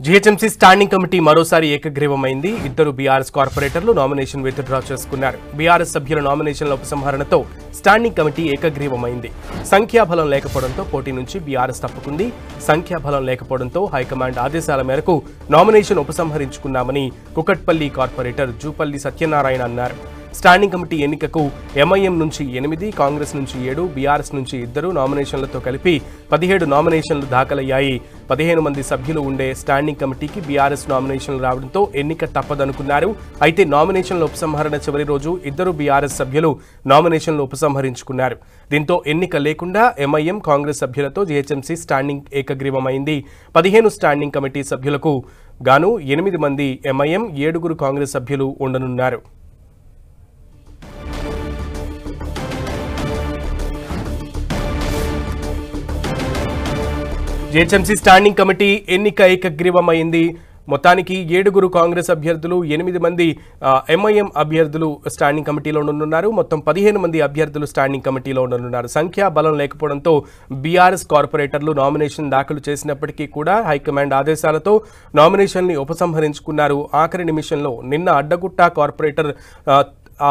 GHMC standing committee మరోసారి ఏకగ్రీవమైంది. ఇద్దరు BRS కార్పొరేటర్లు నామినేషన్ విత్డ్రా చేసుకున్నారు. బీఆర్ఎస్ సభ్యుల నామినేషన్ల ఉపసంహరణతో స్టాండింగ్ కమిటీ ఏకగ్రీవమైంది. సంఖ్యాబలం లేకపోవడంతో పోటీ నుంచి బీఆర్ఎస్ తప్పుకుంది. సంఖ్యాబలం లేకపోవడంతో హైకమాండ్ ఆదేశాల మేరకు నామినేషన్ ఉపసంహరించుకున్నామని కుకట్పల్లి కార్పొరేటర్ జూపల్లి సత్యనారాయణ అన్నారు. స్టాండింగ్ కమిటీ ఎన్నికకు ఎంఐఎం నుంచి 8, కాంగ్రెస్ నుంచి 7, బీఆర్ఎస్ నుంచి 2 నామినేషన్లతో కలిపి 17 నామినేషన్లు దాఖలయ్యాయి. 15 మంది సభ్యులు ఉండే స్టాండింగ్ కమిటీకి బీఆర్ఎస్ నామినేషన్లు రావడంతో ఎన్నిక తప్పదనుకున్నారు. అయితే నామినేషన్ల ఉపసంహరణ చివరి రోజు 2 బీఆర్ఎస్ సభ్యులు నామినేషన్లు ఉపసంహరించుకున్నారు. దీంతో ఎన్నిక లేకుండా ఎంఐఎం, కాంగ్రెస్ సభ్యులతో జీహెచ్ఎంసీ స్టాండింగ్ ఏకగ్రీవమైంది. 15 స్టాండింగ్ కమిటీ సభ్యులకు గాను 8 మంది ఎంఐఎం, 7 కాంగ్రెస్ సభ్యులు ఉండనున్నారు. జీహెచ్ఎంసీ స్టాండింగ్ కమిటీ ఎన్నిక ఏకగ్రీవమైంది. మొత్తానికి 7 కాంగ్రెస్ అభ్యర్థులు, 8 మంది ఎంఐఎం అభ్యర్థులు స్టాండింగ్ కమిటీలో ఉండనున్నారు. మొత్తం 15 మంది అభ్యర్థులు స్టాండింగ్ కమిటీలో ఉండనున్నారు. సంఖ్యా బలం లేకపోవడంతో బీఆర్ఎస్ కార్పొరేటర్లు నామినేషన్ దాఖలు చేసినప్పటికీ కూడా హైకమాండ్ ఆదేశాలతో నామినేషన్ని ఉపసంహరించుకున్నారు. ఆఖరి నిమిషంలో నిన్న అడ్డగుట్ట కార్పొరేటర్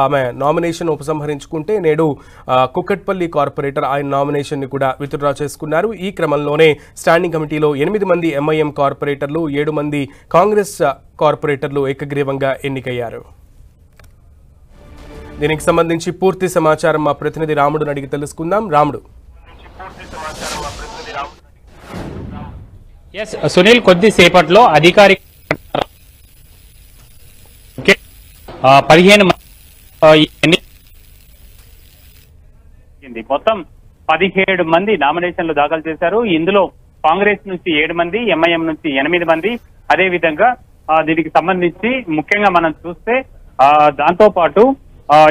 ఆమె నామినేషన్ ఉపసంహరించుకుంటే నేడు కుకట్పల్లి కార్పొరేటర్ ఆయన నామినేషన్ని కూడా విత్డ్రా చేసుకున్నారు. ఈ క్రమంలోనే స్టాండింగ్ కమిటీలో 8 మంది ఎంఐఎం కార్పొరేటర్లు, 7 మంది కాంగ్రెస్ కార్పొరేటర్లు ఏకగ్రీవంగా ఎన్నికయ్యారు. దీనికి సంబంధించి పూర్తి సమాచారం మా ప్రతినిధి రాముడుని అడిగి తెలుసుకుందాం. రాముడు. సునీల్, కొద్దిసేపట్లో అధికారిక 15 మొత్తం 17 మంది నామినేషన్లు దాఖలు చేశారు. ఇందులో కాంగ్రెస్ నుంచి 7 మంది, ఎంఐఎం నుంచి 8 మంది, అదే విధంగా దీనికి సంబంధించి ముఖ్యంగా మనం చూస్తే దాంతో పాటు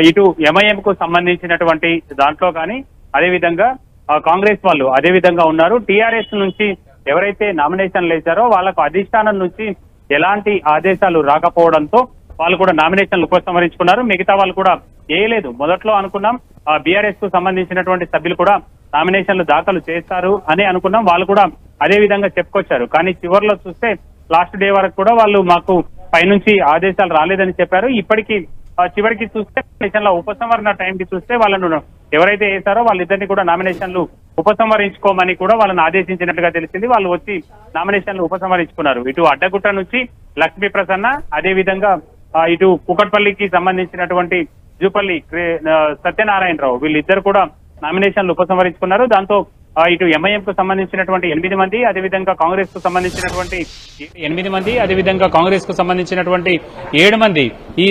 ఇటు ఎంఐఎం కు సంబంధించినటువంటి దాంట్లో కానీ అదే విధంగా కాంగ్రెస్ వాళ్ళు అదే విధంగా ఉన్నారు. టీఆర్ఎస్ నుంచి ఎవరైతే నామినేషన్లు వేశారో వాళ్ళకు అధిష్టానం నుంచి ఎలాంటి ఆదేశాలు రాకపోవడంతో వాళ్ళు కూడా నామినేషన్లు ఉపసంహరించుకున్నారు. మిగతా వాళ్ళు కూడా వేయలేదు. మొదట్లో అనుకున్నాం బీఆర్ఎస్ కు సంబంధించినటువంటి సభ్యులు కూడా నామినేషన్లు దాఖలు చేస్తారు అని అనుకున్నాం. వాళ్ళు కూడా అదే విధంగా చెప్పుకొచ్చారు. కానీ చివరిలో చూస్తే లాస్ట్ డే వరకు కూడా వాళ్ళు మాకు పైనుంచి ఆదేశాలు రాలేదని చెప్పారు. ఇప్పటికీ చివరికి చూస్తే నామినేషన్ల ఉపసంహరణ టైంకి చూస్తే వాళ్ళను ఎవరైతే వేశారో వాళ్ళిద్దరిని కూడా నామినేషన్లు ఉపసంహరించుకోమని కూడా వాళ్ళని ఆదేశించినట్టుగా తెలిసింది. వాళ్ళు వచ్చి నామినేషన్లు ఉపసంహరించుకున్నారు. ఇటు అడ్డగుట్ట నుంచి లక్ష్మీ ప్రసన్న, అదే విధంగా ఇటు కుకట్పల్లికి సంబంధించినటువంటి జూపల్లి సత్యనారాయణరావు, వీళ్ళిద్దరు కూడా నామినేషన్లు ఉపసంహరించుకున్నారు. దాంతో ఇటు ఎంఐఎం కు సంబంధించినటువంటి 8 మంది, అదేవిధంగా కాంగ్రెస్ కు సంబంధించినటువంటి 8 మంది, అదేవిధంగా కాంగ్రెస్ కు సంబంధించినటువంటి 7 మంది ఈ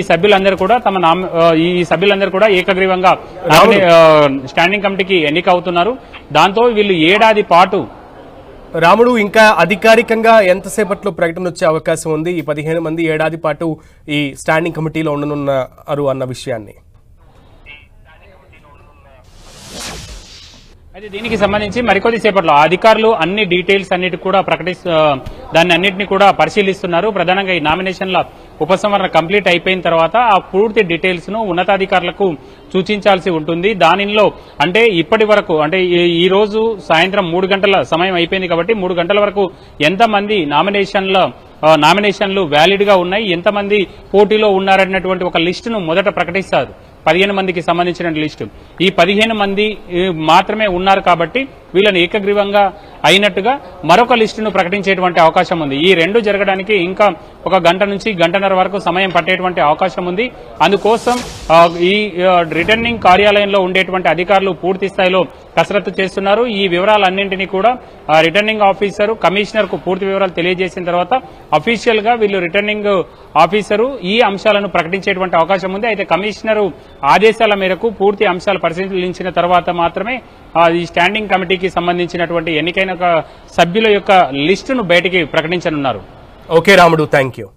సభ్యులందరూ కూడా ఏకగ్రీవంగా స్టాండింగ్ కమిటీకి ఎన్నిక అవుతున్నారు. దాంతో వీళ్ళు ఏడాది పాటు రాముడు, ఇంకా అధికారికంగా ఎంతసేపట్లో ప్రకటన వచ్చే అవకాశం ఉంది? ఈ 15 మంది ఏడాది పాటు ఈ స్టాండింగ్ కమిటీలో ఉండనున్నారు అన్న విషయాన్ని. అయితే దీనికి సంబంధించి మరికొద్ది సేపట్లో అధికారులు అన్ని డీటెయిల్స్ అన్నిటి కూడా దాన్ని అన్నింటినీ కూడా పరిశీలిస్తున్నారు. ప్రధానంగా ఈ నామినేషన్ల ఉపసంహరణ కంప్లీట్ అయిపోయిన తర్వాత ఆ పూర్తి డీటెయిల్స్ ను ఉన్నతాధికారులకు సూచించాల్సి ఉంటుంది. దానిలో అంటే ఇప్పటి వరకు అంటే ఈ రోజు సాయంత్రం 3 గంటల సమయం అయిపోయింది కాబట్టి 3 గంటల వరకు ఎంతమంది నామినేషన్లు వ్యాలిడ్ గా ఉన్నాయి, ఎంతమంది పోటీలో ఉన్నారన్నటువంటి ఒక లిస్టును మొదట ప్రకటిస్తారు. 15 మందికి సంబంధించిన లిస్టు. ఈ 15 మంది మాత్రమే ఉన్నారు కాబట్టి వీళ్ళని ఏకగ్రీవంగా అయినట్టుగా మరొక లిస్టును ప్రకటించేటువంటి అవకాశం ఉంది. ఈ రెండు జరగడానికి ఇంకా 1 గంట నుంచి గంటన్నర వరకు సమయం పట్టేటువంటి అవకాశం ఉంది. అందుకోసం ఈ రిటర్నింగ్ కార్యాలయంలో ఉండేటువంటి అధికారులు పూర్తి స్థాయిలో కసరత్తు చేస్తున్నారు. ఈ వివరాలన్నింటినీ కూడా రిటర్నింగ్ ఆఫీసరు, కమిషనర్ కు పూర్తి వివరాలు తెలియజేసిన తర్వాత అఫీషియల్ గా వీళ్ళు రిటర్నింగ్ ఆఫీసరు ఈ అంశాలను ప్రకటించేటువంటి అవకాశం ఉంది. అయితే కమిషనరు ఆదేశాల మేరకు పూర్తి అంశాలు పరిశీలించిన తర్వాత మాత్రమే ఈ స్టాండింగ్ కమిటీకి సంబంధించినటువంటి ఎన్నికైన సభ్యుల యొక్క లిస్టును బయటికి ప్రకటించనున్నారు. ఓకే రాముడు, థ్యాంక్ యూ.